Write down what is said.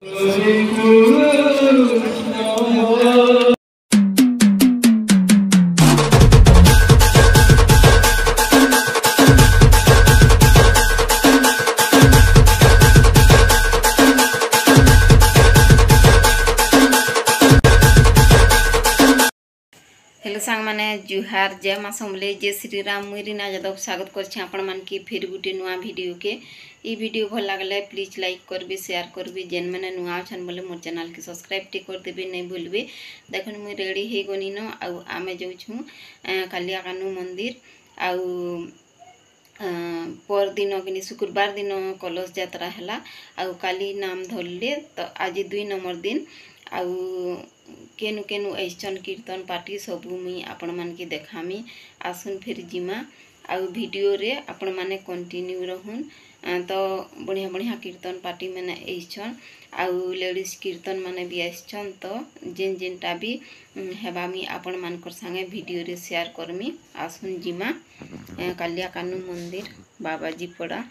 Hello सांग माने जुहार जय माँ समले जय श्री राम मुई रीना यादव स्वागत करछे आपण मान की फिर गुटे नुआ वीडियो के ई वीडियो भल लागले प्लीज लाइक करबे शेयर करबे जेन माने नुआ अछन बोले मोर चैनल के सब्सक्राइब टी कर देबे नहीं भूलबे। देखन मुई रेडी हे गनी न आ आमे जाउछु कालिया कानू मंदिर आ पर दिन कि शुक्रवार दिन कलश यात्रा हैला आ काली नाम धरले तो आज 2 नंबर दिन आउ केनु केनु ऐसन कीर्तन पार्टी सबू मुई आपण मान के देखामी आसुन फिर जिमा आउ वीडियो रे आपण माने कंटिन्यू रहून तो बढ़िया बढ़िया कीर्तन पार्टी मैंने ऐसन आउ लेडीज कीर्तन माने भी ऐसन तो जेन जेनटा भी हेबामी आपण मानकर संगे वीडियो रे शेयर करमी आसुन जिमा कालिया कानू मंदिर बाबाजी पड़ा